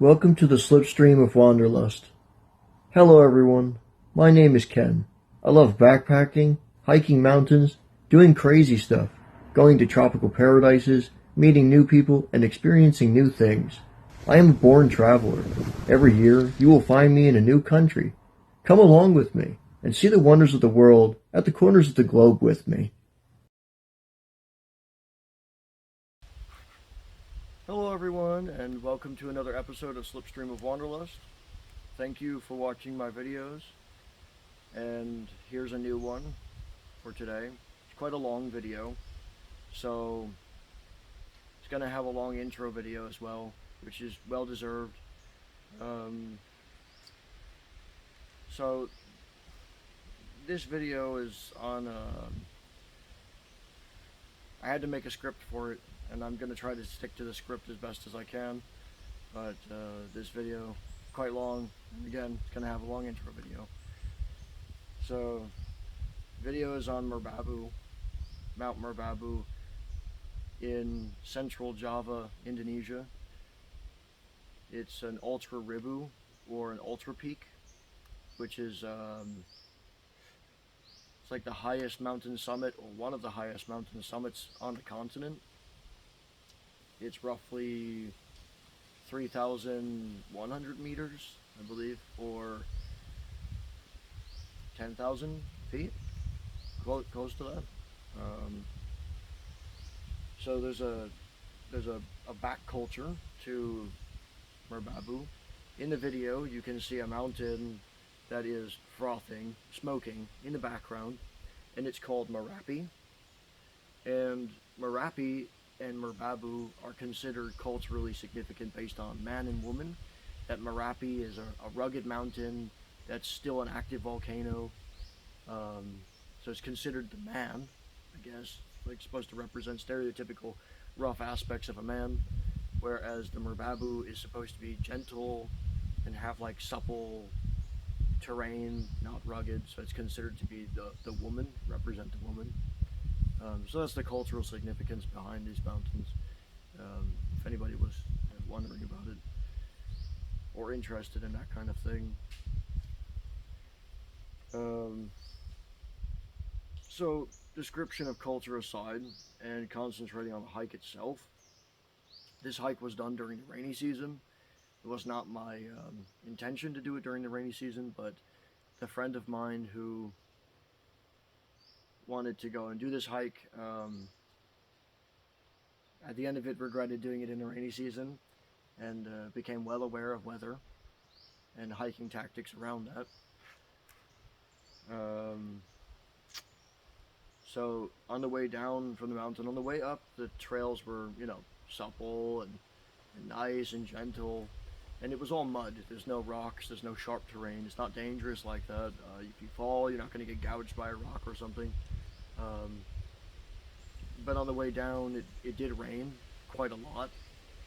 Welcome to the Slipstream of Wanderlust. Hello everyone, my name is Ken. I love backpacking, hiking mountains, doing crazy stuff, going to tropical paradises, meeting new people, and experiencing new things. I am a born traveler. Every year, you will find me in a new country. Come along with me, and see the wonders of the world at the corners of the globe with me. Hello everyone, and welcome to another episode of Slipstream of Wanderlust. Thank you for watching my videos, and here's a new one for today. It's quite a long video, so it's going to have a long intro video as well, which is well deserved. So this video is on, I had to make a script for it, and I'm going to try to stick to the script as best as I can, but this video quite long, and again, it's going to have a long intro video. So, video is on Merbabu, Mount Merbabu in central Java, Indonesia. It's an ultra ribu, or an ultra peak, which is it's like the highest mountain summit, or one of the highest mountain summits on the continent. It's roughly 3,100 meters, I believe, or 10,000 feet, close to that. So there's a back culture to Merbabu. In the video, you can see a mountain that is frothing, smoking in the background, and it's called Merapi. And Merapi and Merbabu are considered culturally significant based on man and woman. That Merapi is a rugged mountain that's still an active volcano, so it's considered the man, I guess, like supposed to represent stereotypical rough aspects of a man, whereas the Merbabu is supposed to be gentle and have like supple terrain, not rugged, so it's considered to be the woman, represent the woman. So that's the cultural significance behind these mountains, if anybody was wondering about it or interested in that kind of thing. So, description of culture aside, and concentrating on the hike itself, this hike was done during the rainy season. It was not my intention to do it during the rainy season, but a friend of mine who wanted to go and do this hike, at the end of it regretted doing it in the rainy season, and became well aware of weather and hiking tactics around that. So on the way down from the mountain, on the way up, the trails were, supple and nice and gentle, and it was all mud. There's no rocks, there's no sharp terrain. It's not dangerous like that. If you fall, you're not going to get gouged by a rock or something. But on the way down, it did rain quite a lot,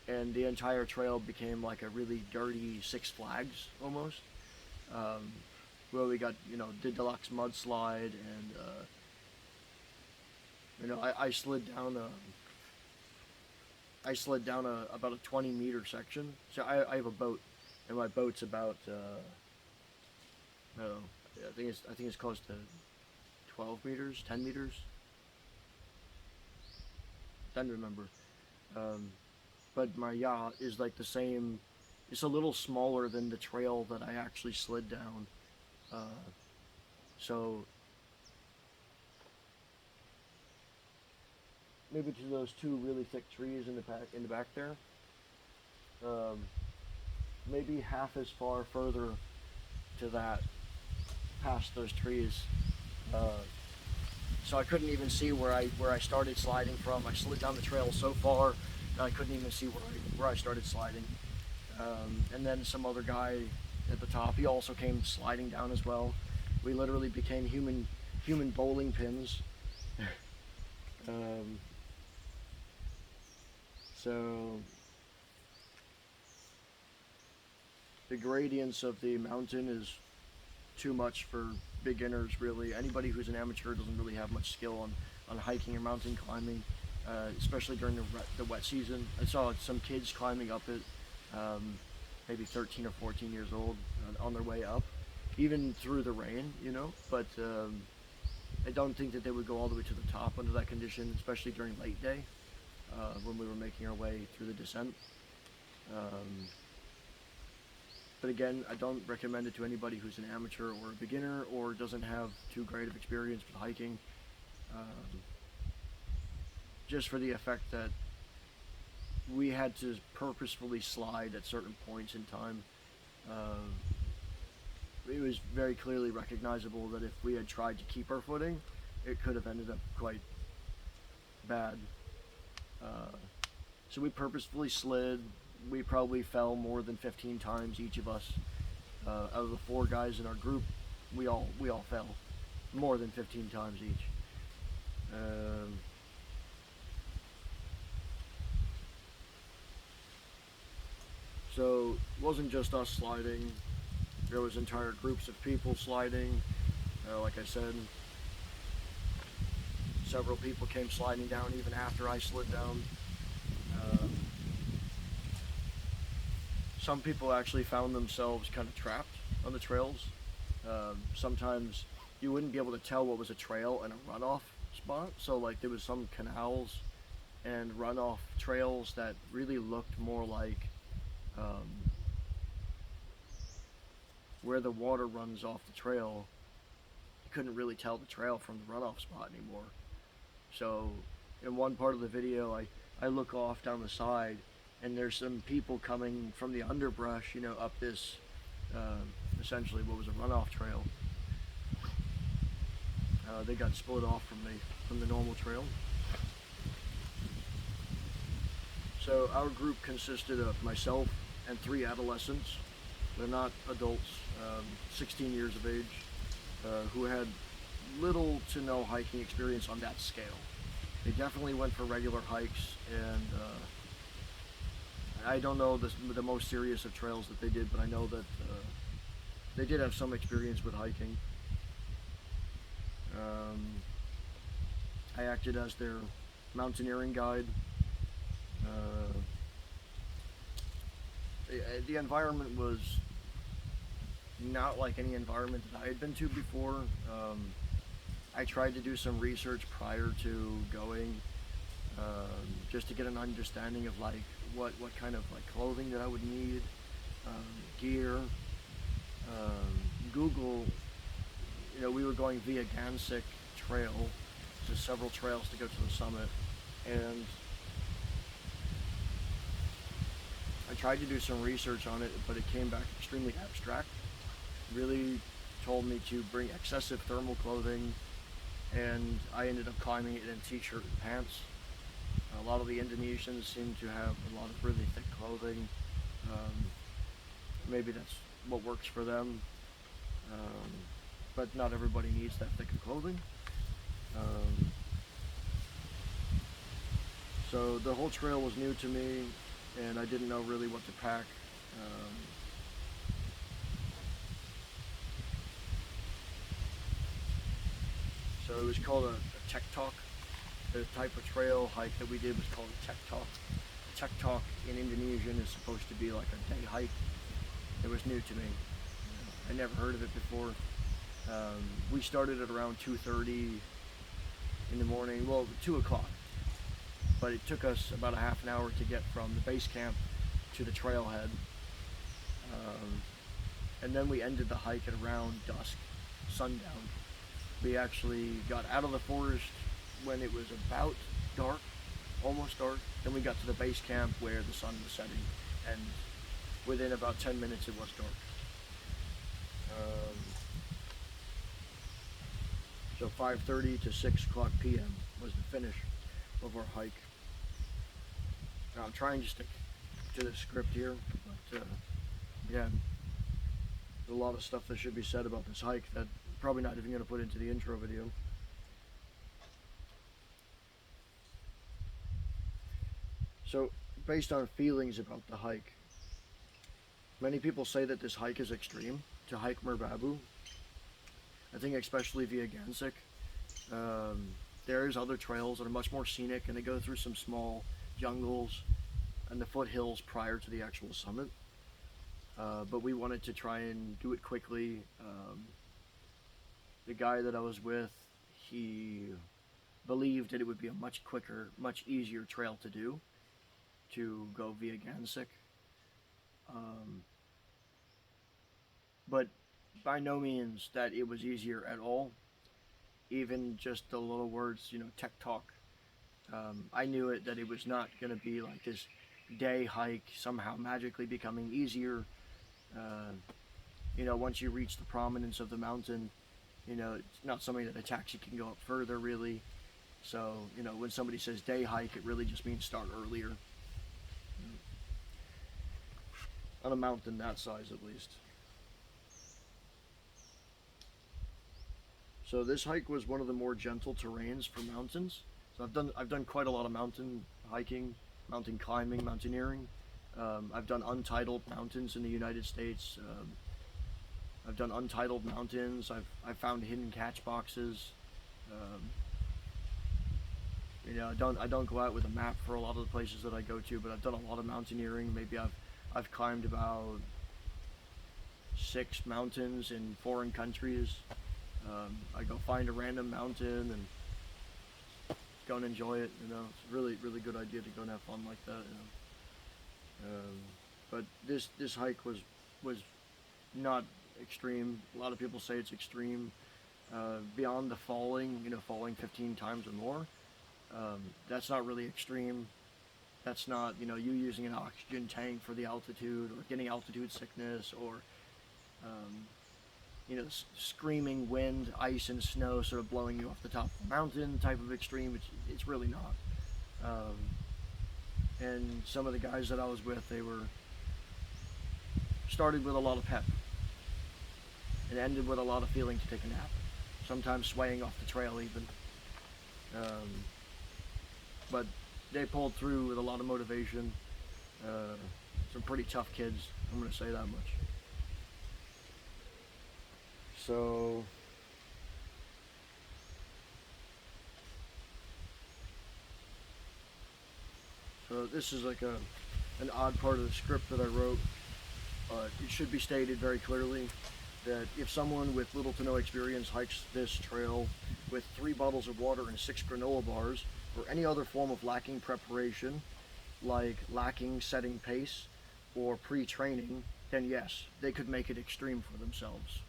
and the entire trail became like a really dirty Six Flags almost, where we got the deluxe mudslide, and I slid down about a 20-meter section. So I have a boat, and my boat's about I think it's close to 12 meters, 10 meters. I don't remember. But my yacht is like the same. It's a little smaller than the trail that I actually slid down. So maybe to those two really thick trees in the back there. Maybe half as far further to that, past those trees. So I couldn't even see where I started sliding from. I slid down the trail so far that I couldn't even see where I started sliding. And then some other guy at the top, he also came sliding down as well. We literally became human bowling pins. So the gradients of the mountain is too much for beginners, really. Anybody who's an amateur doesn't really have much skill on hiking or mountain climbing, especially during the wet season. I saw some kids climbing up it, maybe 13 or 14 years old, on their way up, even through the rain, you know. But I don't think that they would go all the way to the top under that condition, especially during late day, when we were making our way through the descent. But again, I don't recommend it to anybody who's an amateur or a beginner or doesn't have too great of experience with hiking. Just for the effect that we had to purposefully slide at certain points in time. It was very clearly recognizable that if we had tried to keep our footing, it could have ended up quite bad. So we purposefully slid. We probably fell more than 15 times, each of us. Out of the 4 guys in our group, we all fell more than 15 times each. So it wasn't just us sliding. There was entire groups of people sliding. Like I said, several people came sliding down even after I slid down. Some people actually found themselves kind of trapped on the trails. Sometimes you wouldn't be able to tell what was a trail and a runoff spot. So like there was some canals and runoff trails that really looked more like where the water runs off the trail. You couldn't really tell the trail from the runoff spot anymore. So in one part of the video, I look off down the side and there's some people coming from the underbrush, you know, up this, essentially what was a runoff trail. They got split off from the normal trail. So our group consisted of myself and 3 adolescents. They're not adults, 16 years of age, who had little to no hiking experience on that scale. They definitely went for regular hikes, and I don't know the most serious of trails that they did, but I know that they did have some experience with hiking. I acted as their mountaineering guide. The environment was not like any environment that I had been to before. I tried to do some research prior to going, just to get an understanding of like what kind of like clothing that I would need, gear. Google, you know, we were going via Gancik trail, so several trails to go to the summit, and I tried to do some research on it, but it came back extremely abstract. Really told me to bring excessive thermal clothing, and I ended up climbing it in a t-shirt and pants. A lot of the Indonesians seem to have a lot of really thick clothing. Maybe that's what works for them, but not everybody needs that thick of clothing. So the whole trail was new to me, and I didn't know really what to pack. So it was called a tech talk. The type of trail hike that we did was called a tech talk. A tech talk in Indonesian is supposed to be like a day hike. It was new to me. I never heard of it before. We started at around 2:30 in the morning, well, 2 o'clock. But it took us about a half an hour to get from the base camp to the trailhead. And then we ended the hike at around dusk, sundown. We actually got out of the forest when it was about dark, almost dark. Then we got to the base camp where the sun was setting, and within about 10 minutes it was dark. So 5:30 to 6 o'clock p.m. was the finish of our hike. Now I'm trying to stick to the script here, but yeah, there's a lot of stuff that should be said about this hike that I'm probably not even going to put into the intro video. So, based on feelings about the hike, many people say that this hike is extreme, to hike Merbabu. I think especially via Gancik. There's other trails that are much more scenic, and they go through some small jungles and the foothills prior to the actual summit. but we wanted to try and do it quickly. The guy that I was with, he believed that it would be a much quicker, much easier trail to go via Gancik. But by no means that it was easier at all. Even just the little words, tech talk. I knew that it was not going to be like this day hike somehow magically becoming easier. Once you reach the prominence of the mountain, it's not something that a taxi can go up further really. So, when somebody says day hike, it really just means start earlier. On a mountain that size at least. So this hike was one of the more gentle terrains for mountains. So I've done quite a lot of mountain hiking, mountain climbing, mountaineering. I've done untitled mountains in the United States. I've done untitled mountains. I've found hidden catch boxes. I don't go out with a map for a lot of the places that I go to, but I've done a lot of mountaineering. Maybe I've climbed about 6 mountains in foreign countries. I go find a random mountain and go and enjoy it. It's a really, really good idea to go and have fun like that. But this hike was not extreme. A lot of people say it's extreme. Beyond the falling, falling 15 times or more. That's not really extreme. That's not, you using an oxygen tank for the altitude or getting altitude sickness or, screaming wind, ice, and snow sort of blowing you off the top of the mountain type of extreme. It's really not. And some of the guys that I was with, they were started with a lot of pep and ended with a lot of feeling to take a nap. Sometimes swaying off the trail even. But they pulled through with a lot of motivation. Some pretty tough kids, I'm going to say that much. So this is like an odd part of the script that I wrote. It should be stated very clearly that if someone with little to no experience hikes this trail with 3 bottles of water and 6 granola bars, or any other form of lacking preparation, like lacking setting pace or pre-training, then yes, they could make it extreme for themselves.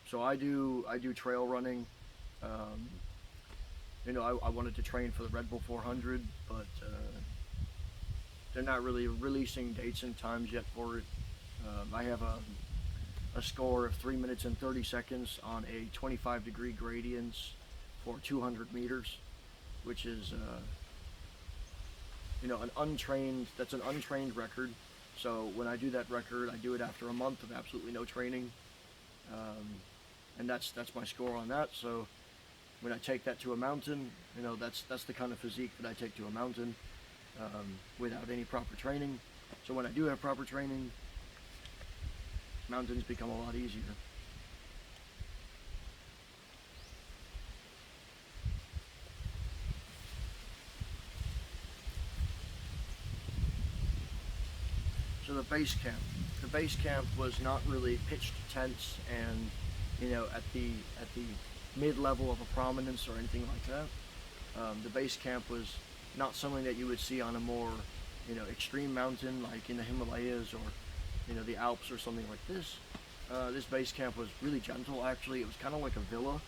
So I do trail running. I wanted to train for the Red Bull 400, but they're not really releasing dates and times yet for it. I have a score of 3 minutes and 30 seconds on a 25-degree gradients for 200 meters, which is that's an untrained record. So when I do that record, I do it after a month of absolutely no training, and that's my score on that. So when I take that to a mountain, that's the kind of physique that I take to a mountain without any proper training. So when I do have proper training, mountains become a lot easier. So the base camp. The base camp was not really pitched tents and at the mid-level of a prominence or anything like that. The base camp was not something that you would see on a more extreme mountain like in the Himalayas or the Alps or something like this. This base camp was really gentle actually. It was kind of like a villa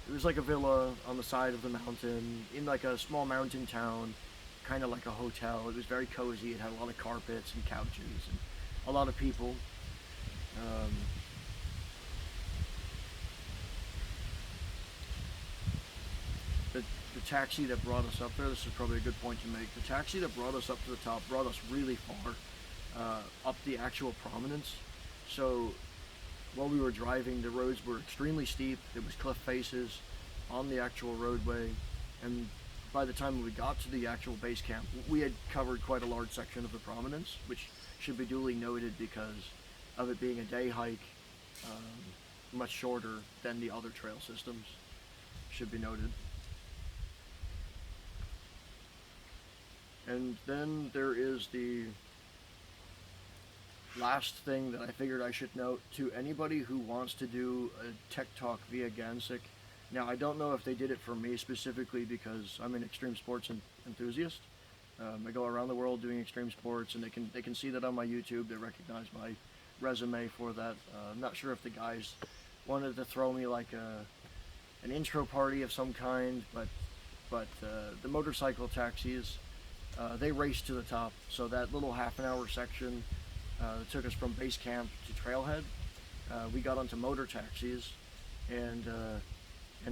it was like a villa on the side of the mountain in like a small mountain town, kind of like a hotel. It was very cozy. It had a lot of carpets and couches and a lot of people. The taxi that brought us up there, this is probably a good point to make. The taxi that brought us up to the top brought us really far up the actual prominence. So while we were driving, the roads were extremely steep. There was cliff faces on the actual roadway, and by the time we got to the actual base camp, we had covered quite a large section of the prominence, which should be duly noted because of it being a day hike, much shorter than the other trail systems, should be noted. And then there is the last thing that I figured I should note to anybody who wants to do a tech talk via Gancik. Now, I don't know if they did it for me specifically because I'm an extreme sports enthusiast. I go around the world doing extreme sports, and they can see that on my YouTube. They recognize my resume for that. I'm not sure if the guys wanted to throw me like an intro party of some kind, but the motorcycle taxis, they race to the top. So that little half an hour section that took us from base camp to trailhead, we got onto motor taxis, and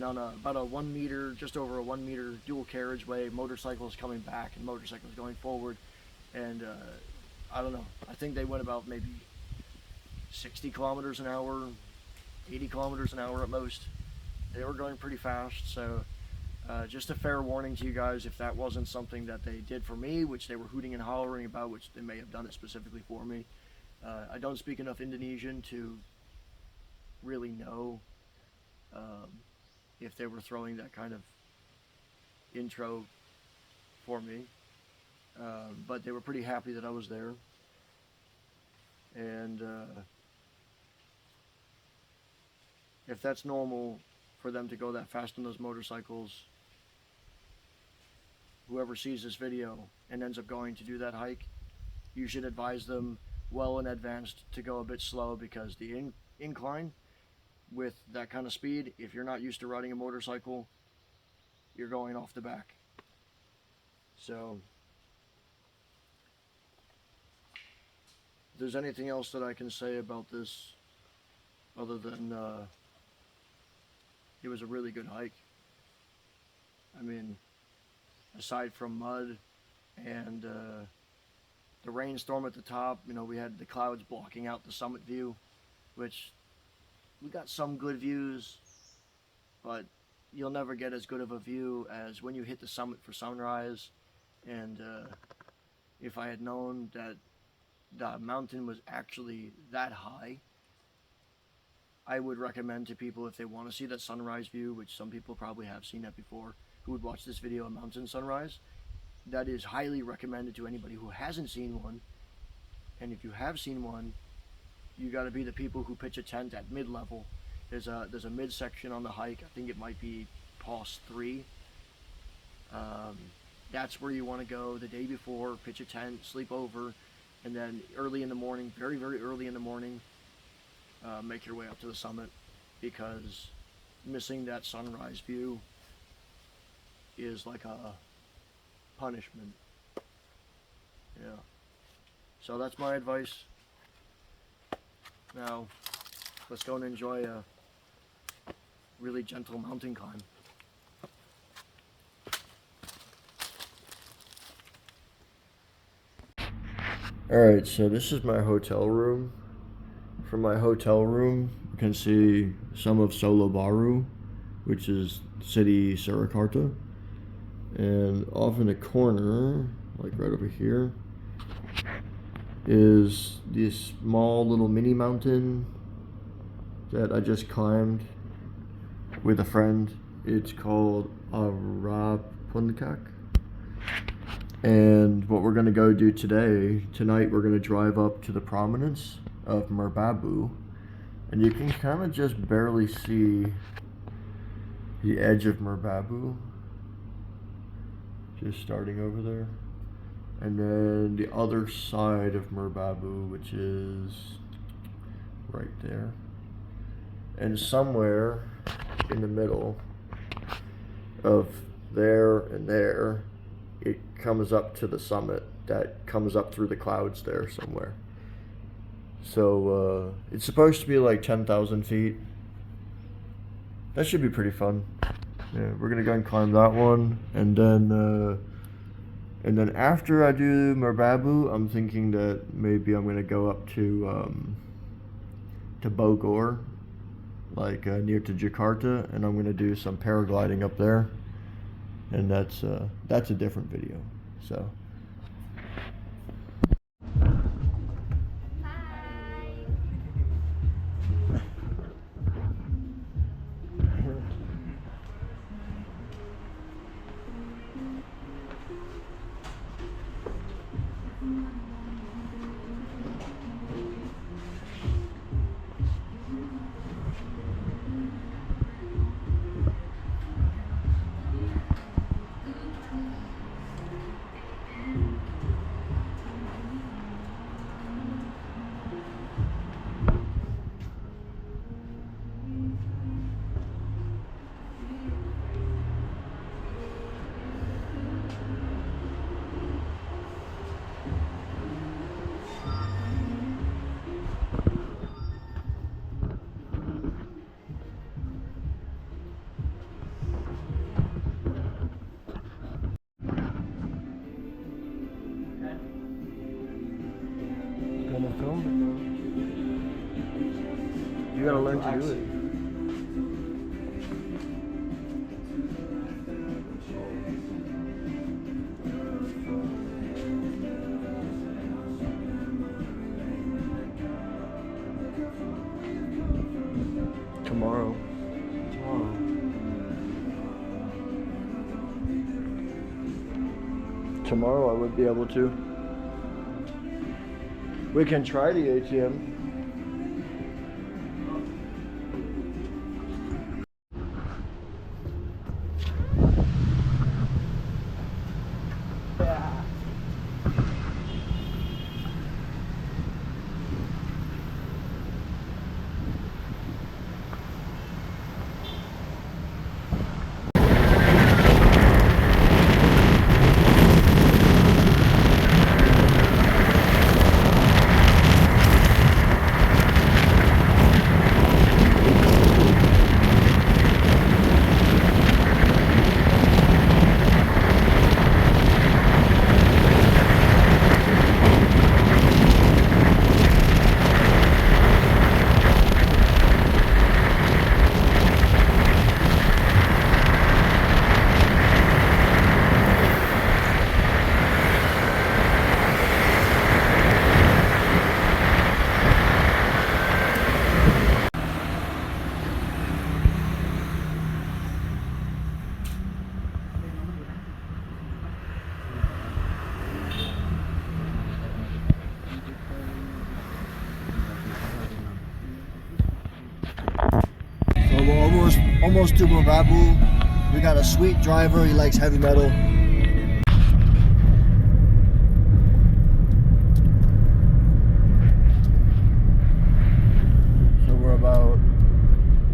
on about a 1 meter, just over a 1 meter dual carriageway, motorcycles coming back and motorcycles going forward, and I don't know, I think they went about maybe 60 kilometers an hour, 80 kilometers an hour at most. They were going pretty fast, so just a fair warning to you guys, if that wasn't something that they did for me, which they were hooting and hollering about, which they may have done it specifically for me. I don't speak enough Indonesian to really know if they were throwing that kind of intro for me, but they were pretty happy that I was there. And if that's normal for them to go that fast on those motorcycles, whoever sees this video and ends up going to do that hike, you should advise them well in advance to go a bit slow, because the incline with that kind of speed, if you're not used to riding a motorcycle, you're going off the back. So if there's anything else that I can say about this other than it was a really good hike. I mean, aside from mud and the rainstorm at the top, you know, we had the clouds blocking out the summit view, which we got some good views, but you'll never get as good of a view as when you hit the summit for sunrise. And if I had known that the mountain was actually that high, I would recommend to people, if they want to see that sunrise view, which some people probably have seen that before, who would watch this video, a mountain sunrise, that is highly recommended to anybody who hasn't seen one. And if you have seen one, you got to be the people who pitch a tent at mid-level. There's a mid-section on the hike. I think it might be Pos 3. That's where you want to go the day before, pitch a tent, sleep over, and then early in the morning, very, very early in the morning, make your way up to the summit, because missing that sunrise view is like a punishment. Yeah. So that's my advice. Now, let's go and enjoy a really gentle mountain climb. Alright, so this is my hotel room. From my hotel room, you can see some of Solo Baru, which is city Surakarta. And off in the corner, like right over here, is this small little mini mountain that I just climbed with a friend. It's called Arapuncak. And what we're going to go do tonight we're going to drive up to the prominence of Merbabu, and you can kind of just barely see the edge of Merbabu, just starting over there, and then the other side of Merbabu, which is right there, and somewhere in the middle of there and there, it comes up to the summit that comes up through the clouds there somewhere. So it's supposed to be like 10,000 feet. That should be pretty fun. Yeah, we're gonna go and climb that one, and then after I do Merbabu, I'm thinking that maybe I'm gonna go up to Bogor, like near to Jakarta, and I'm gonna do some paragliding up there, and that's a different video. So. gotta learn to do it. Tomorrow. Tomorrow I would be able to. We can try the ATM. Almost to Merbabu. We got a sweet driver, he likes heavy metal. So we're about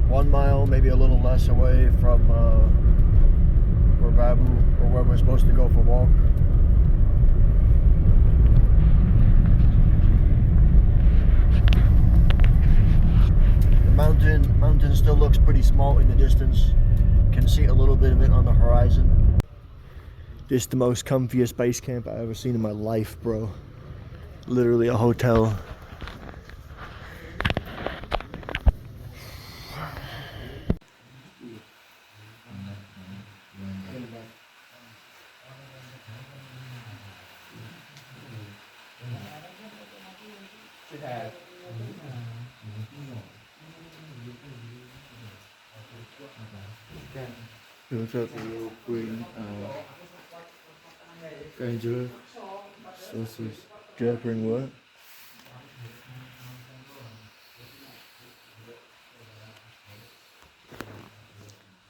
1 mile, maybe a little less away from Merbabu, or where we're supposed to go for a walk. Mountain still looks pretty small in the distance. Can see a little bit of it on the horizon. This is the most comfiest base camp I've ever seen in my life, bro. Literally a hotel. What's up? We'll bring Gancik sausage. Did I bring what?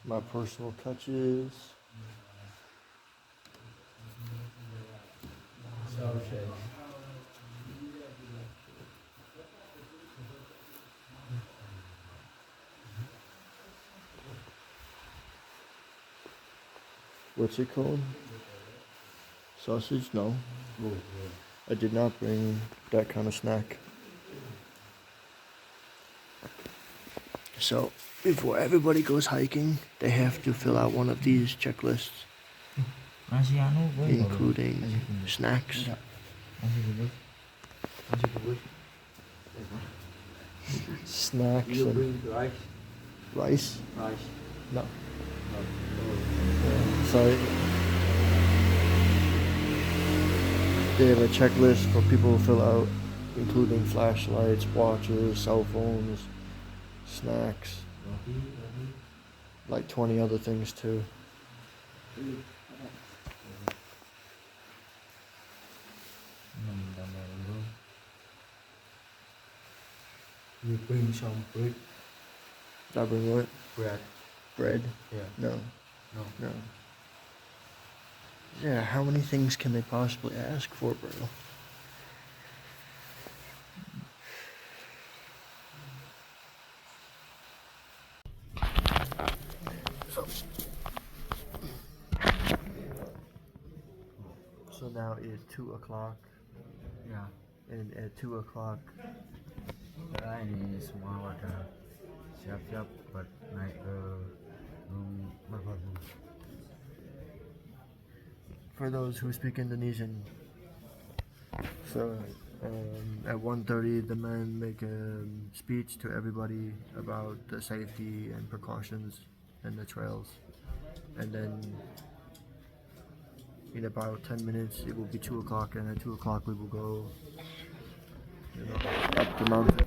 My personal touches. What's it called? Sausage? No. I did not bring that kind of snack. So, before everybody goes hiking, they have to fill out one of these checklists, including snacks. Snacks and rice? No. So they have a checklist for people to fill out, including flashlights, watches, cell phones, snacks, like 20 other things too. You bring some bread. Did I bring what? Bread. Bread? Yeah. No. No. No. Yeah, how many things can they possibly ask for, bro? So now it's 2 o'clock, Yeah. and at 2 o'clock, Ini semua pada siap-siap buat naik ke Gunung Merbabu. for those who speak Indonesian, so At 1:30, the men make a speech to everybody about the safety and precautions and the trails. And then in about 10 minutes, it will be 2 o'clock, and at 2 o'clock we will go, up the mountain.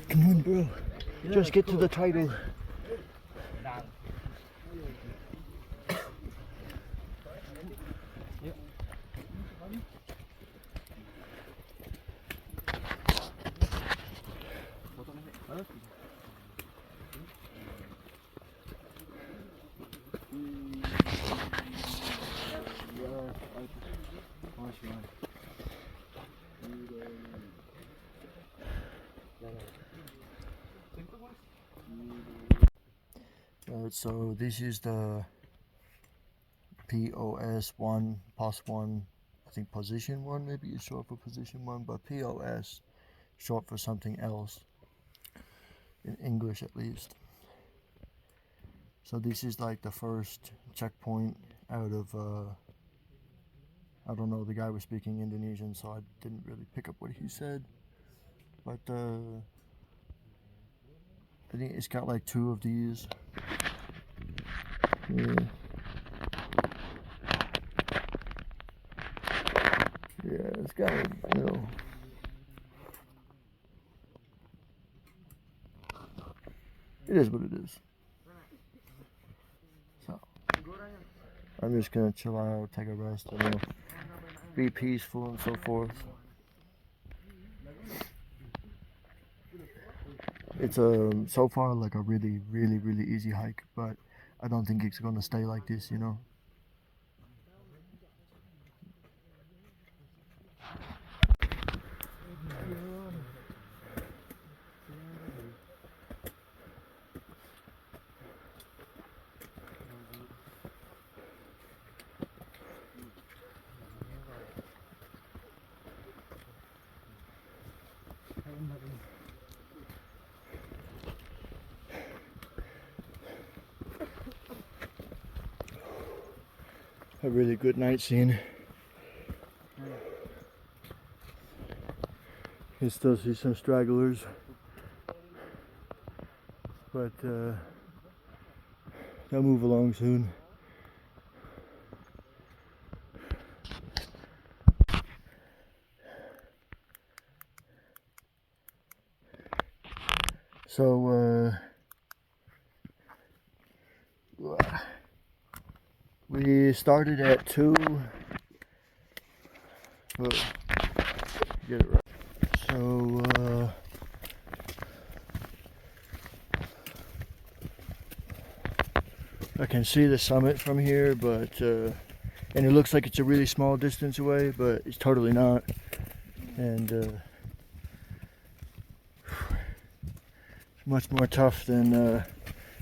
Come on, bro. Just get to the title. So this is the POS 1, POS 1, I think position 1 maybe is short for position 1, but POS short for something else, in English at least. So this is like the first checkpoint out of, I don't know, the guy was speaking Indonesian, so I didn't really pick up what he said, but I think it's got like 2 of these. Yeah. Yeah, it's got, it is what it is. So, I'm just gonna chill out, take a rest, be peaceful and so forth. It's so far like a really, really, really easy hike, but I don't think it's gonna stay like this, A really good night scene. You still see some stragglers, but they'll move along soon. So we started at 2, but get it right. So I can see the summit from here, but and it looks like it's a really small distance away, but it's totally not. And it's much more tough than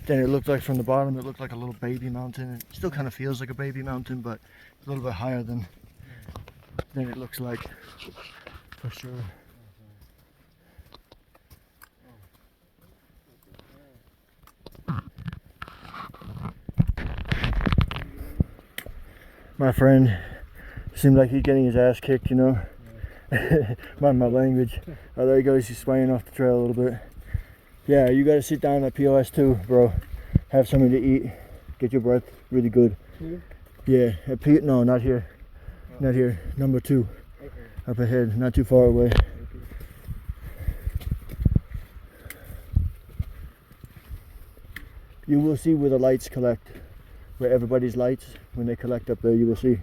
it looked like from the bottom. It looked like a little baby mountain. It still kind of feels like a baby mountain, but a little bit higher than it looks like, for sure. My friend seemed like he's getting his ass kicked, you know. Mind my language. Oh, there he goes. He's swaying off the trail a little bit. Yeah, you gotta sit down at POS too, bro. Have something to eat. Get your breath really good. Here? Yeah, at no, not here. Not here. Number 2. Up ahead, not too far away. You will see where the lights collect. Where everybody's lights, when they collect up there, you will see.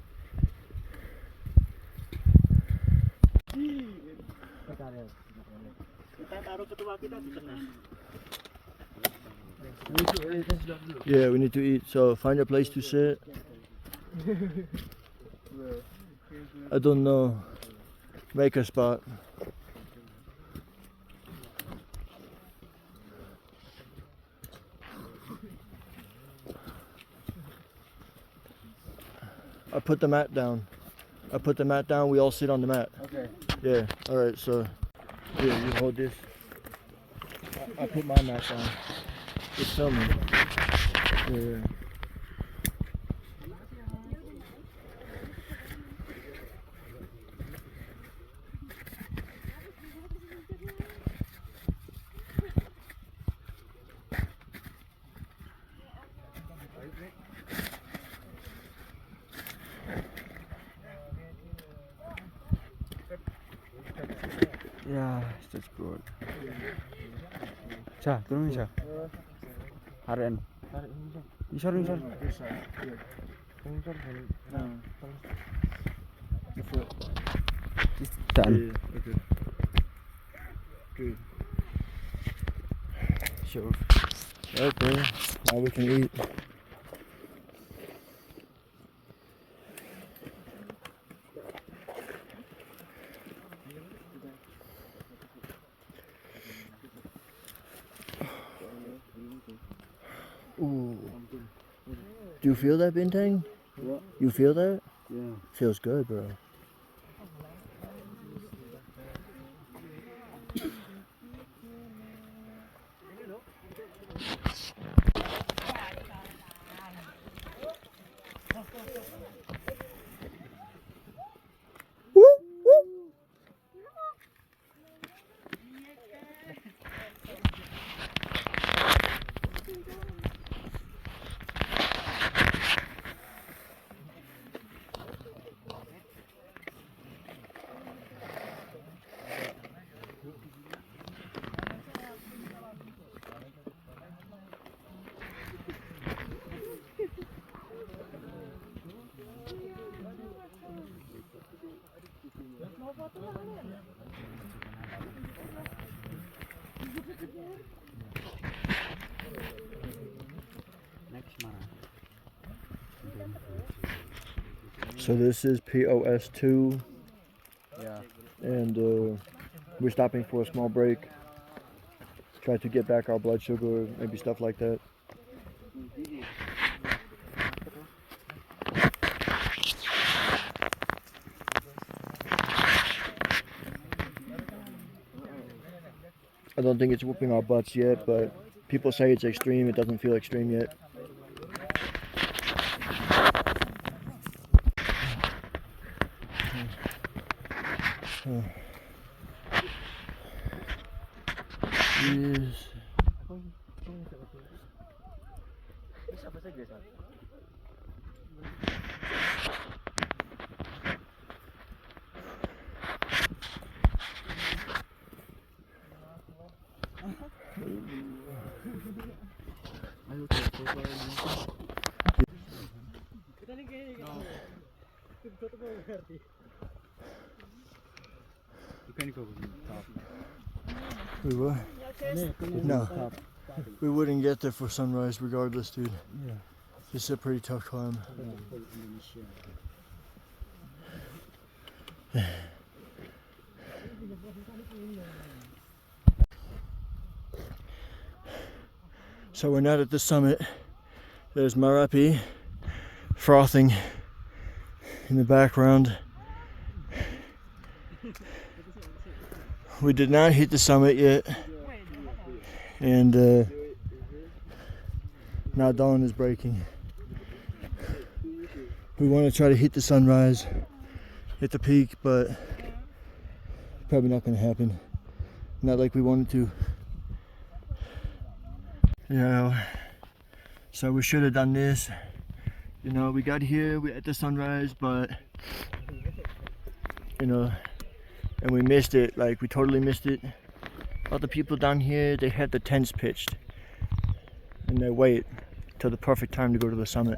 Yeah, we need to eat, so find a place to sit. I don't know. Make a spot. I put the mat down. We all sit on the mat. Okay. Yeah, alright, so here, you hold this. I put my mat down. It's filming. Yeah. Ya, that's good. 자, 그러면 자. Harian. Isar. Done. Okay. Good. So, okay, now we can eat. Ooh. Do you feel that, Bintang? What? You feel that? Yeah. Feels good, bro. So this is POS 2. Yeah. And we're stopping for a small break. Try to get back our blood sugar, maybe stuff like that. I don't think it's whooping our butts yet, but people say it's extreme. It doesn't feel extreme yet. Yes. We what? No. We wouldn't get there for sunrise regardless, dude. Yeah. This is a pretty tough climb. So we're not at the summit. There's Merapi frothing in the background. We did not hit the summit yet. And now dawn is breaking. We want to try to hit the sunrise, hit the peak, but probably not going to happen. Not like we wanted to. You know, so we should have done this. You know, we got here, we at the sunrise, but you know, and we missed it. Like, we totally missed it. All the people down here, they had the tents pitched, and they wait till the perfect time to go to the summit.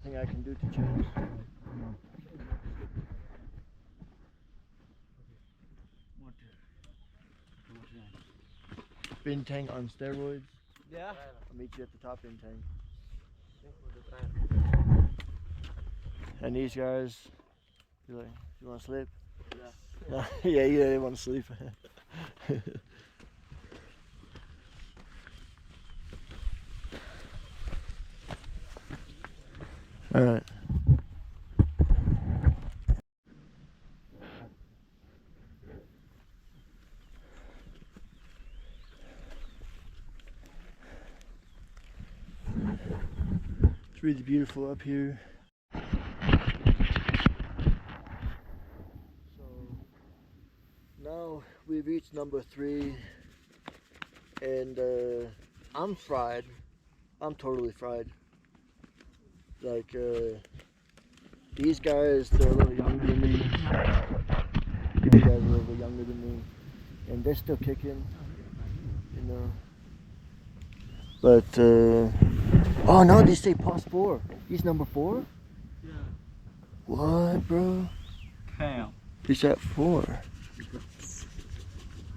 Thing I can do to change. Bintang on steroids. Yeah. I'll meet you at the top Bintang. And these guys, you're like, you want to sleep? Yeah. Yeah, they want to sleep. All right. It's really beautiful up here. So now we've reached number 3, and I'm fried. I'm totally fried. Like these guys, they're a little younger than me. These guys are a little bit younger than me, and they're still kicking, you know. But oh no, they say past 4. He's number 4. Yeah. What, bro? Hell. He's at 4.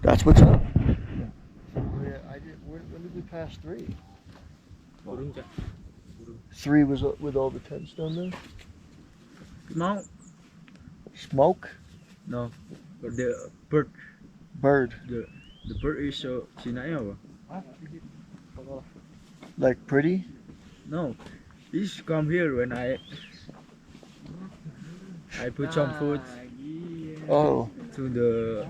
That's what's up. Yeah, when did we pass 3? 3 was with all the tents down there. Smoke? Smoke? No. The bird. Bird. The bird is scenic. Like pretty? No. He's come here when I put some food Oh, to the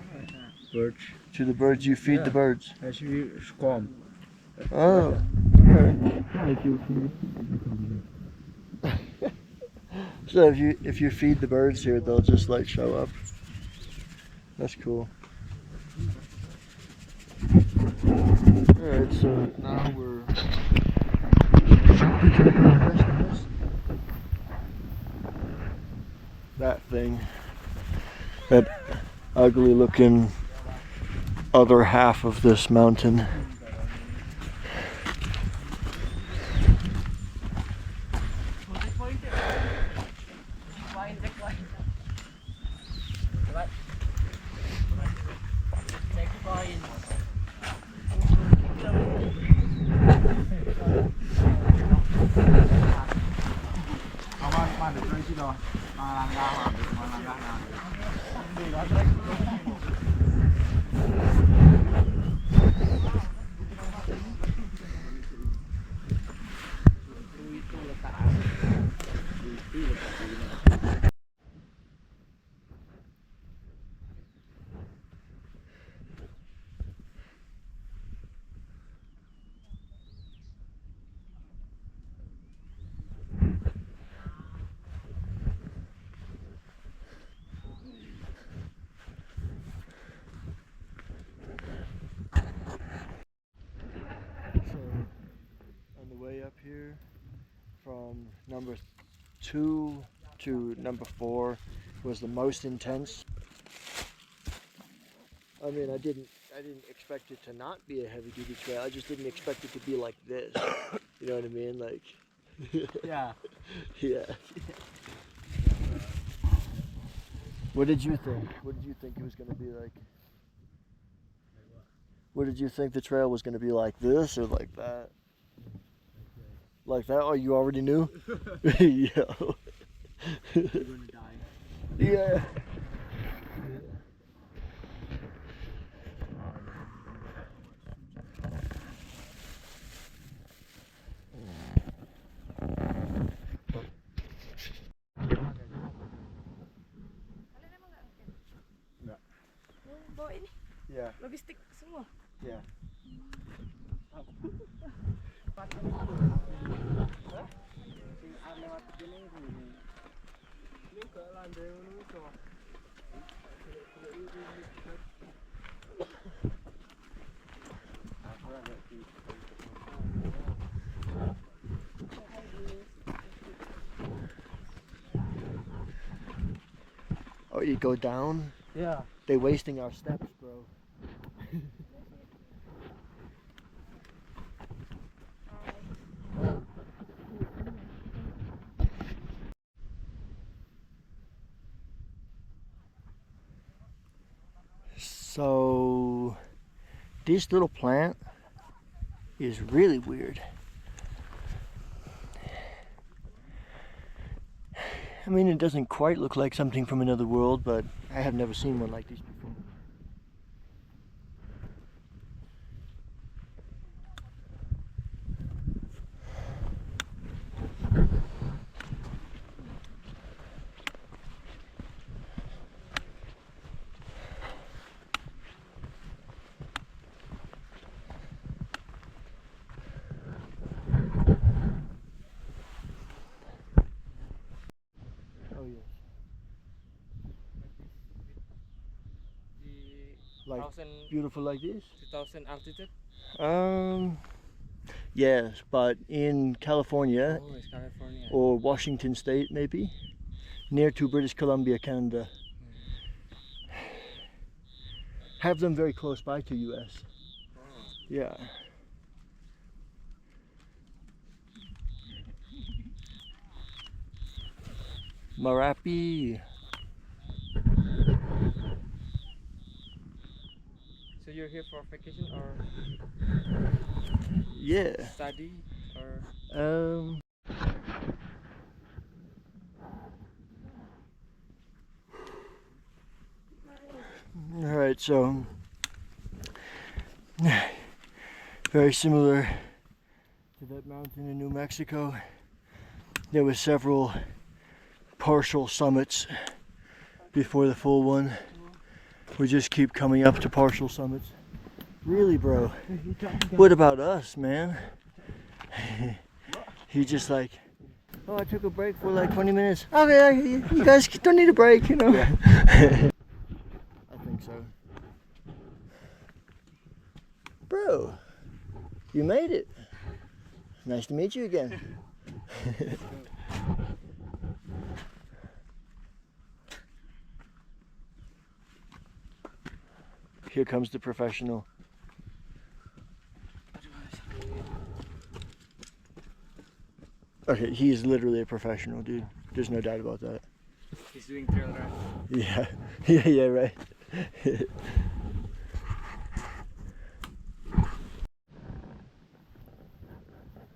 birds. to the birds. You feed the birds. As we come. Oh, okay. So if you feed the birds here, they'll just like show up. That's cool. Alright, so now we're that thing. That ugly looking other half of this mountain. Up here from number 2 to number 4 was the most intense. I mean, I didn't expect it to not be a heavy duty trail. I just didn't expect it to be like this. You know what I mean? Like Yeah. yeah. What did you think? What did you think it was going to be like? What did you think the trail was going to be, like this or like that? Like that? Oh, you already knew? Yeah. You're gonna die. Yeah. Enggak. Bawa ini Ya, logistik semua. ya. Oh, you go down? Yeah. They wasting our steps, bro. So this little plant is really weird. I mean, it doesn't quite look like something from another world, but I have never seen one like this before. Oh yes. Like beautiful like this? 2000 altitude. Yes, but in California Oh, it's California. or Washington State maybe, near to British Columbia, Canada. Have them very close by to US. Oh. Yeah. Marapi. So you're here for vacation or Yeah. study or? All right, so very similar to that mountain in New Mexico. There were several partial summits before the full one. We just keep coming up to partial summits. Really, bro? What about us, man? He just like, oh, I took a break for like 20 minutes. Okay, you guys don't need a break, you know? Yeah. I think so. Bro, you made it. Nice to meet you again. Here comes the professional. Okay, he's literally a professional, dude. There's no doubt about that. He's doing trail run. Yeah, yeah, right.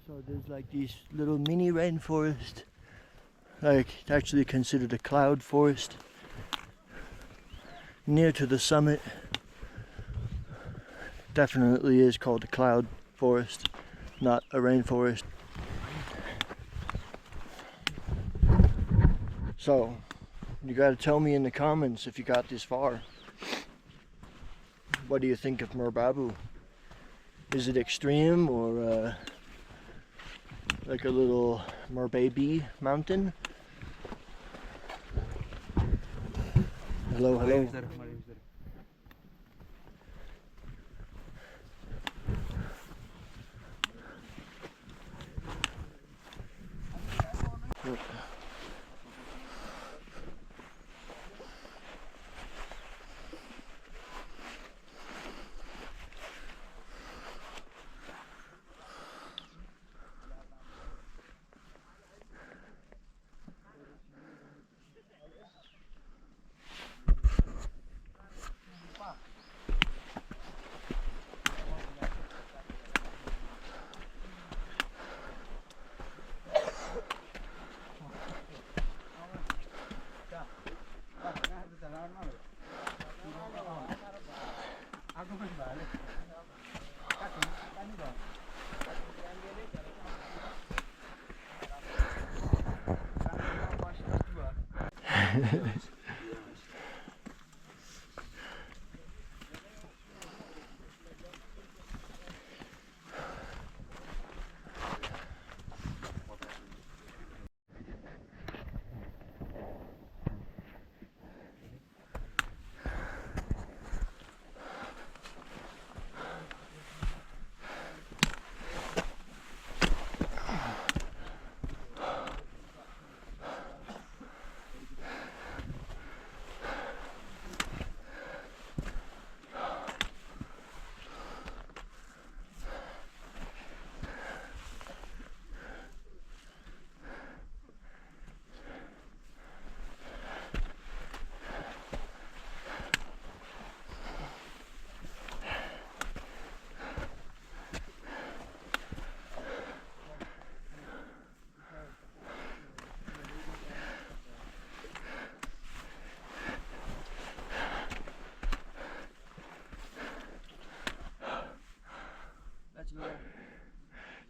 So there's like these little mini rainforest, like it's actually considered a cloud forest, near to the summit. Definitely is called a cloud forest, not a rainforest. So, you gotta tell me in the comments if you got this far. What do you think of Merbabu? Is it extreme or like a little Merbabu mountain? Hello, hello.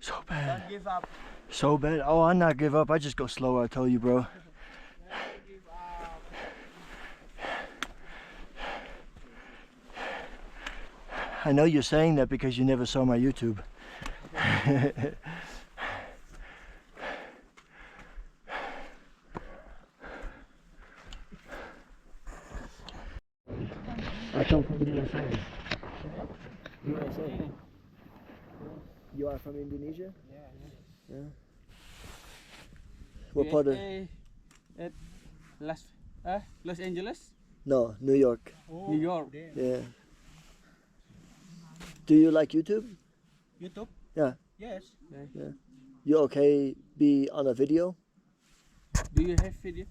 So bad. Don't give up. So bad. Oh, I not give up. I just go slower. I tell you, bro. I know you're saying that because you never saw my YouTube. I come from the USA. USA. You are from Indonesia? Yeah. What part of? At Los Angeles, No, New York. New York. Yeah. Do you like YouTube? YouTube? Yeah. Yes. You okay be on a video? Do you have video?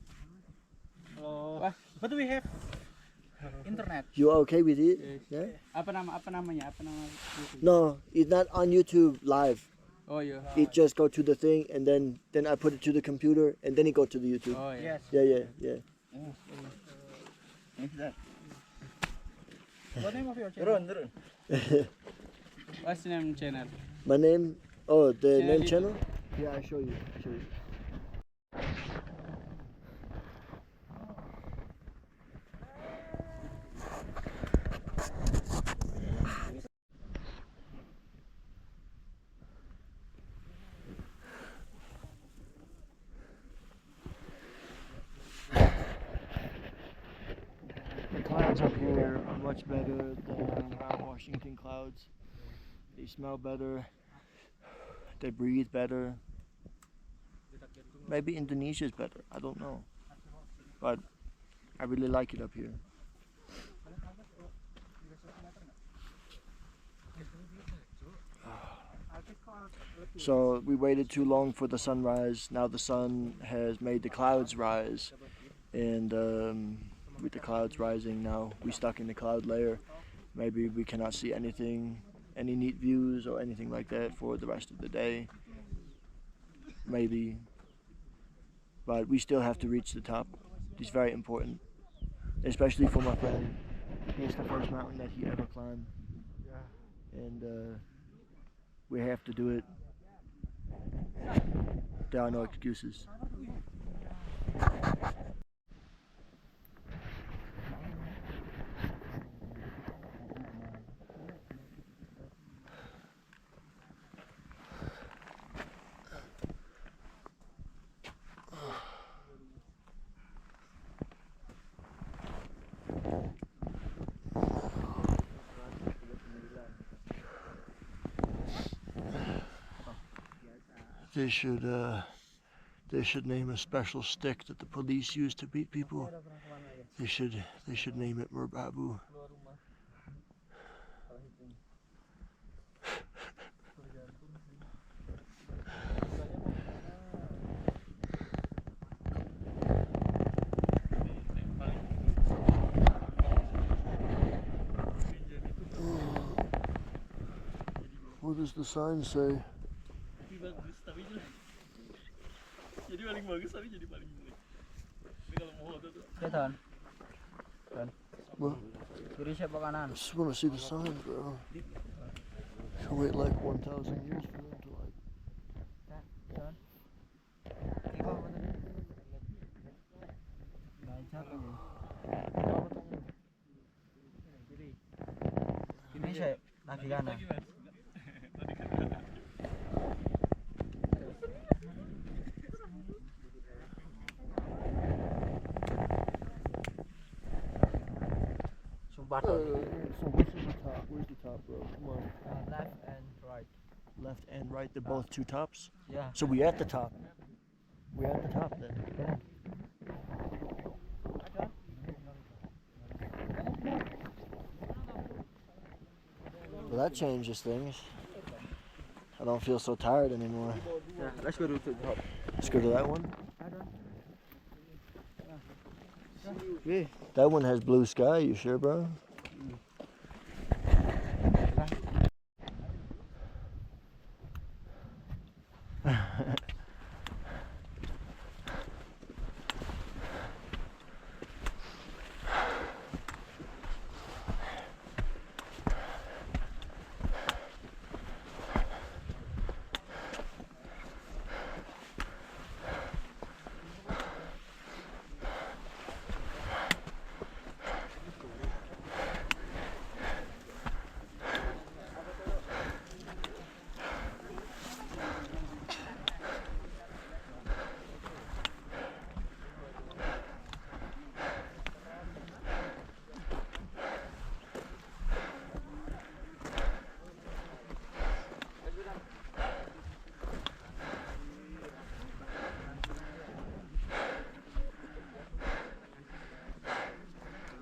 But we have internet. You okay with it? Yes. Yeah. Apa namanya? Apa nama YouTube? No, it's not on YouTube live. Oh yeah. It just go to the thing and then I put it to the computer and then it go to the YouTube. Oh yeah. Yes. Yeah. Is that? What name of your channel? What's the name channel? My name? Oh, the Channel name YouTube. channel? Yeah, I show you. The clouds up here are much better than Mount Washington clouds. They smell better. They breathe better. Maybe Indonesia is better. I don't know. But I really like it up here. So we waited too long for the sunrise. Now the sun has made the clouds rise. And with the clouds rising now, we're stuck in the cloud layer. Maybe we cannot see anything, any neat views or anything like that for the rest of the day. Maybe. But we still have to reach the top. It's very important. Especially for my friend. It's the first mountain that he ever climbed. And we have to do it. There are no excuses. They should name a special stick that the police use to beat people. They should name it Merbabu. What does the sign say? Jadi paling bagus tapi jadi paling jelek. Ini kalau mau foto tuh. Ya Ton. Well, Kiri siapa kanan? I just want to see the sign, bro. Can wait like 1,000 years for them to like. Jalan. Ini saya lagi kanan. Sumpah. So what's the top? Where's the top, bro? Come on. Left and right. Left and right. They're both two tops. Yeah. So we at the top. We at the top then. Well, that changes things. I don't feel so tired anymore. Yeah, let's go to the top. Let's go to that one. That one has blue sky. You sure, bro?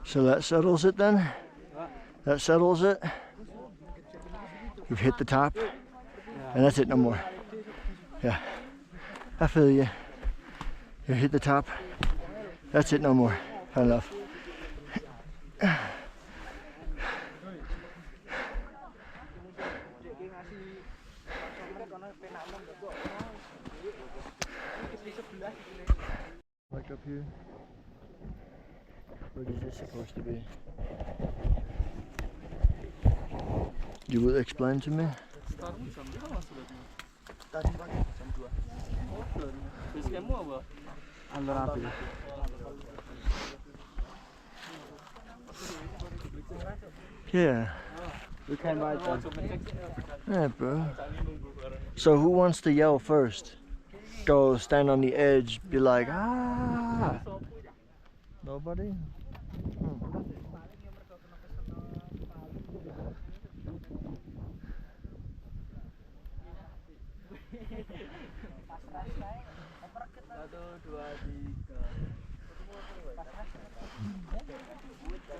So that settles it then? That settles it? You've hit the top? And that's it, no more. Yeah. I feel you. You hit the top. That's it, no more. Had enough. Like up here? What is this supposed to be? You will explain to me? Yeah. We can ride them. Yeah, bro. So who wants to yell first? Go stand on the edge, be like, ah! Nobody?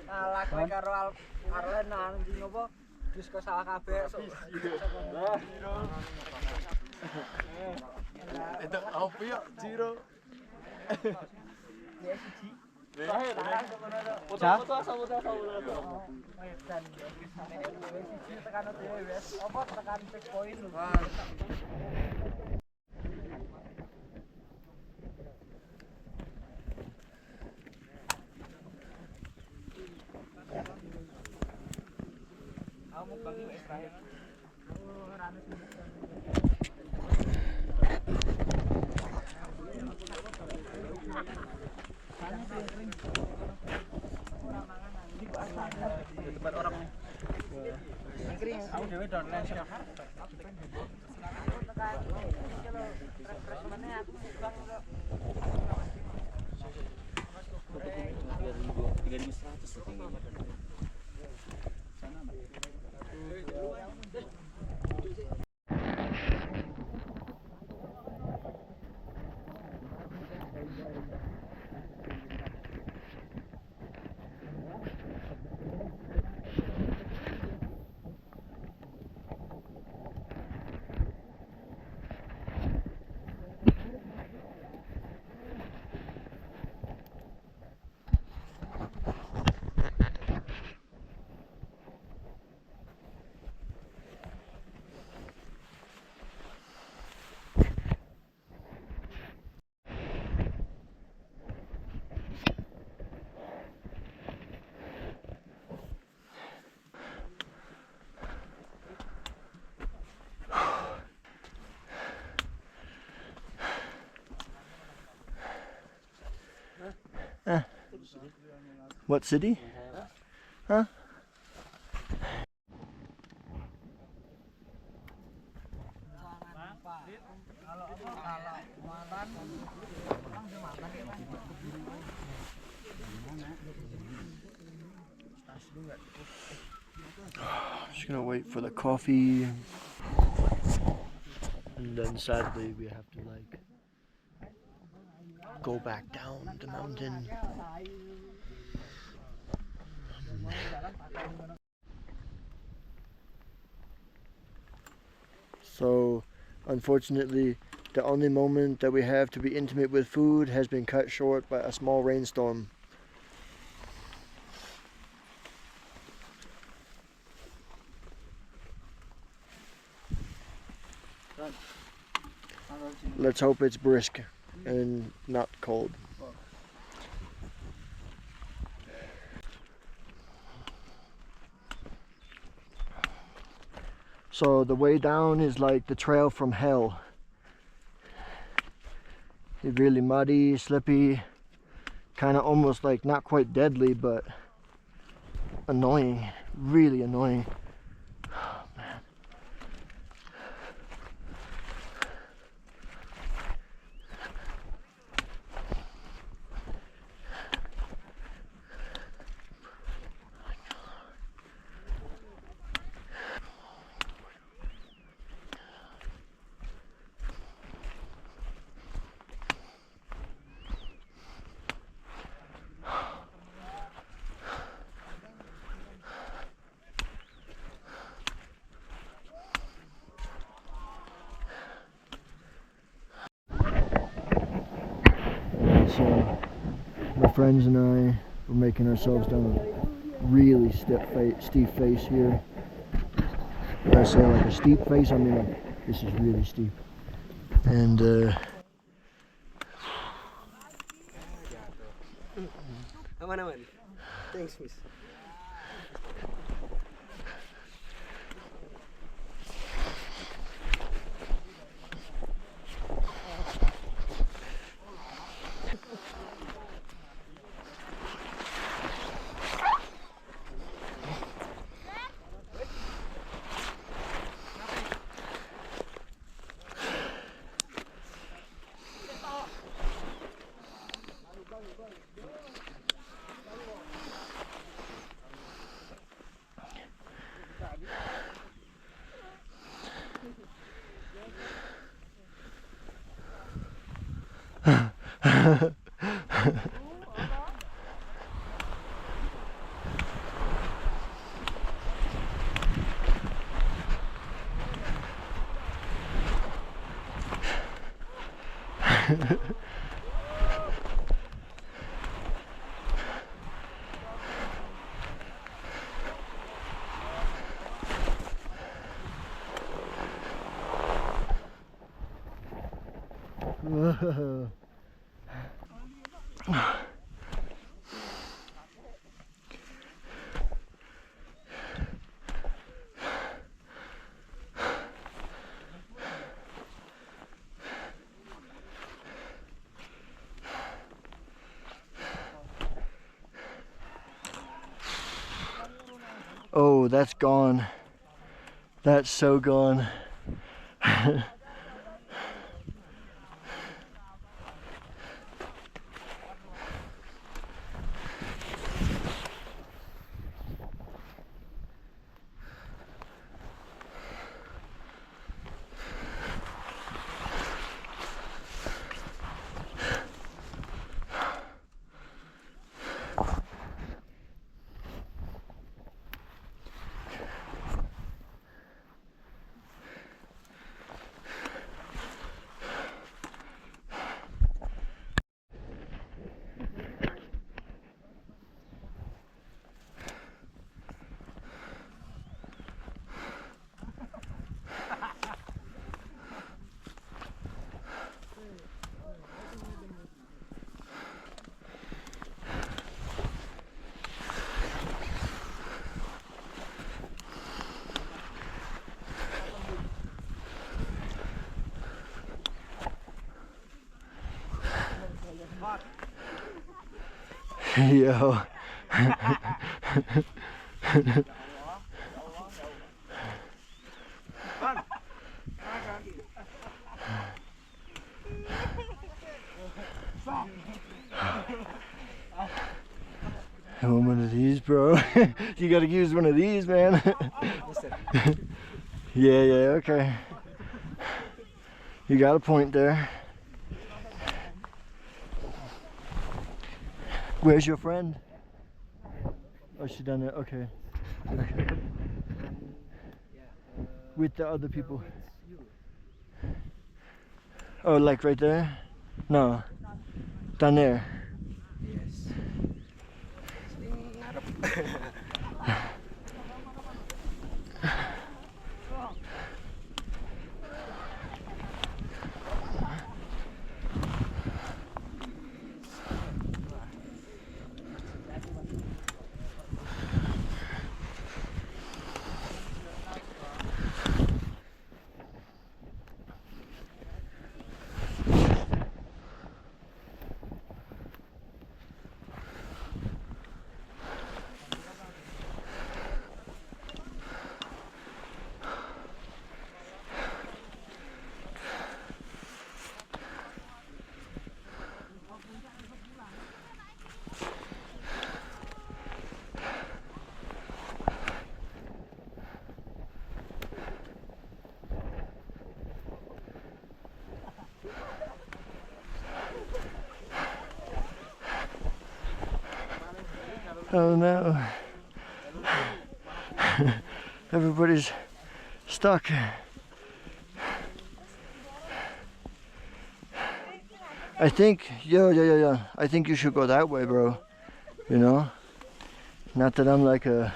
Alah kowe karo Arlen anjing apa? Wis kok salah kabeh sok. Itu apa ya, Jiro? Ya siji. Foto-foto asal. Medan. Siji tekan dhewe wis. Apa tekan checkpoint lho. Kamu bangun wis terakhir. Oh, rame tempat orang nih. Aku dewe downline Surakarta. Refreshmentnya aku bang kok. 3.100 tingginya. Sana Mbak. What city? Huh? Just gonna wait for the coffee, and then sadly we have to like go back down the mountain. So unfortunately, the only moment that we have to be intimate with food has been cut short by a small rainstorm. Let's hope it's brisk and not cold. So the way down is like the trail from hell. It's really muddy, slippy, kind of almost like not quite deadly, but annoying, really annoying. Oh, man. So my friends and I were making ourselves down a really steep face here. When I say like a steep face, I mean like this is really steep. And Aman. Thanks, miss. Oh, that's gone. That's so gone. Yo. One of these, bro. You gotta use one of these, man. Yeah, okay. You got a point there. Where's your friend? Oh, she done it. Okay. With the other people. Oh, like right there? No. Down there. Oh no. Everybody's stuck. I think, yeah. I think you should go that way, bro. You know? Not that I'm like a...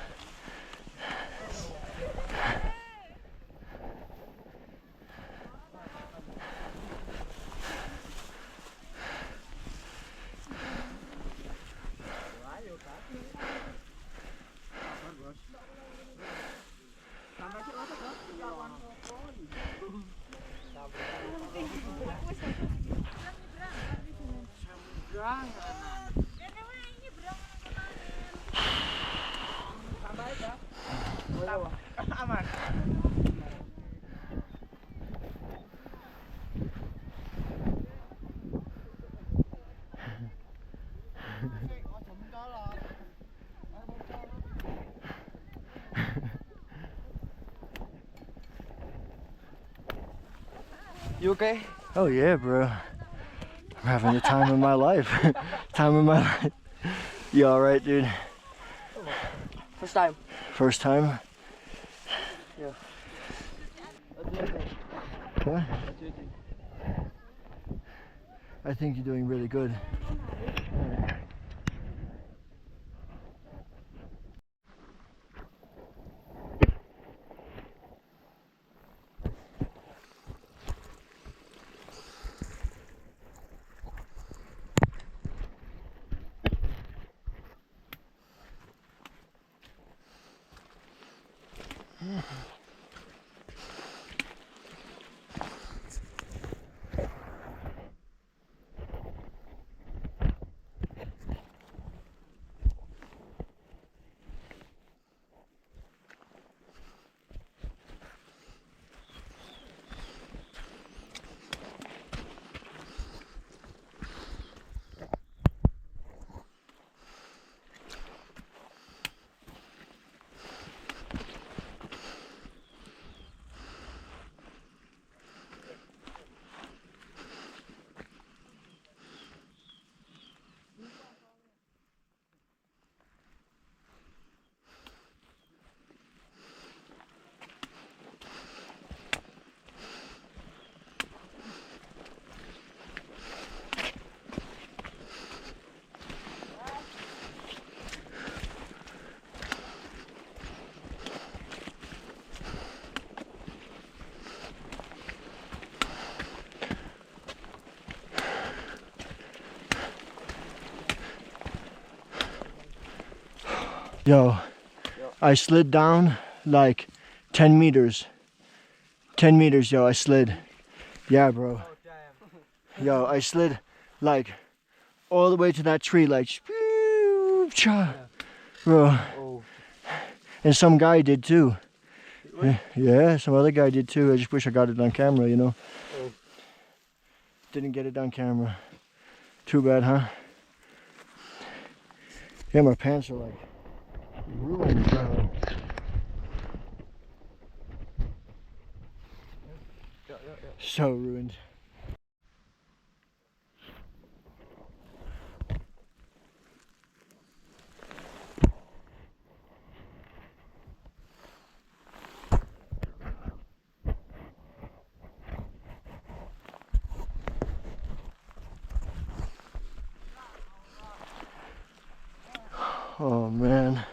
You okay? Oh yeah, bro. I'm having the time of my life. Time of my life. You alright, dude? First time. First time? Yeah. Okay. I think you're doing really good. Yo, I slid down like 10 meters. 10 meters, yo, I slid. Yeah, bro. Yo, I slid like all the way to that tree, like, Bro. Oh. And some guy did too. Yeah, some other guy did too. I just wish I got it on camera, you know. Oh. Didn't get it on camera. Too bad, huh? Yeah, my pants are like ruined, bro. So ruined. Oh man.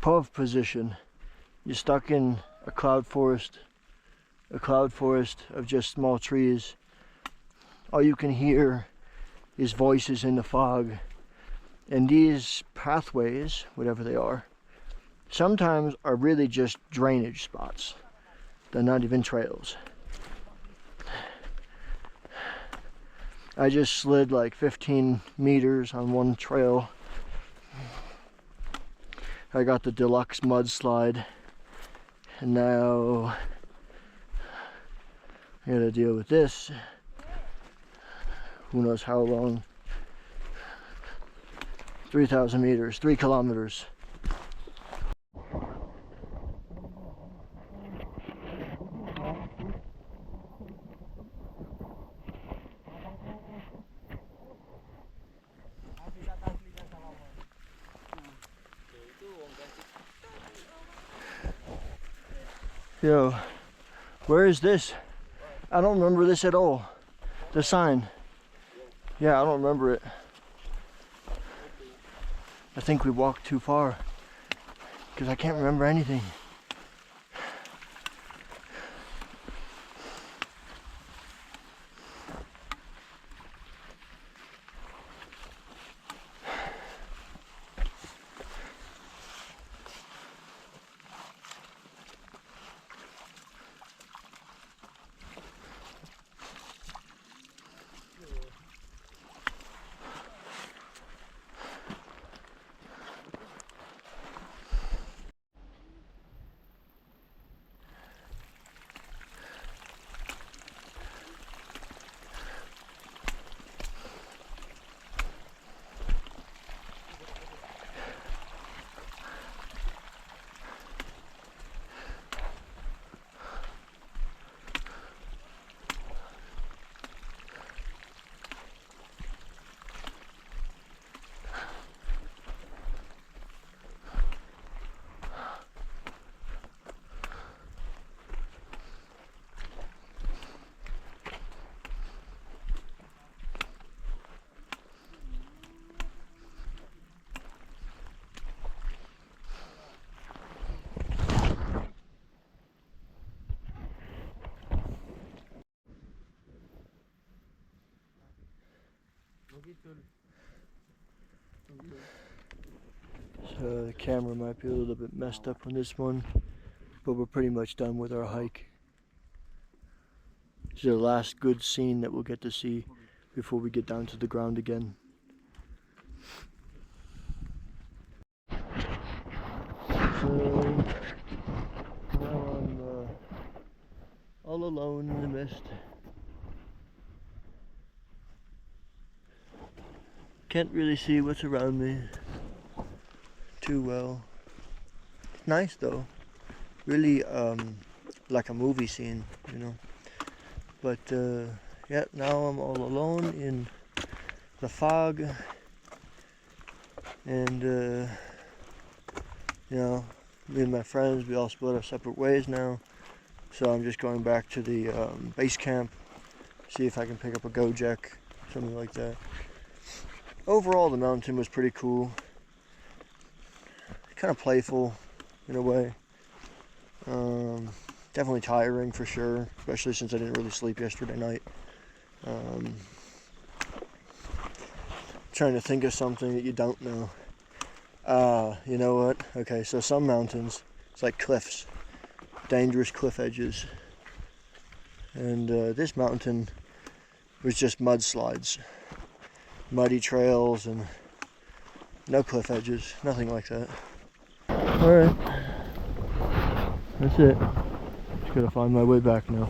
Pov position. You're stuck in a cloud forest of just small trees. All you can hear is voices in the fog. And these pathways, whatever they are, sometimes are really just drainage spots. They're not even trails. I just slid like 15 meters on one trail. I got the deluxe mudslide, and now I gotta deal with this. Who knows how long? 3,000 meters, 3 kilometers. Yo, where is this? I don't remember this at all. The sign. Yeah, I don't remember it. I think we walked too far because I can't remember anything. So the camera might be a little bit messed up on this one, but we're pretty much done with our hike. This is the last good scene that we'll get to see before we get down to the ground again. So now I'm all alone in the mist. Can't really see what's around me too well. It's nice though, really like a movie scene, you know. But yeah, now I'm all alone in the fog, and you know, me and my friends, we all split our separate ways now. So I'm just going back to the base camp, see if I can pick up a Gojek, something like that. Overall, the mountain was pretty cool. Kind of playful in a way. Definitely tiring for sure, especially since I didn't really sleep yesterday night. Trying to think of something that you don't know. You know what? Okay, so some mountains, it's like cliffs, dangerous cliff edges. And this mountain was just mudslides, muddy trails, and No cliff edges, nothing like that. Alright. That's it. Just gotta find my way back now.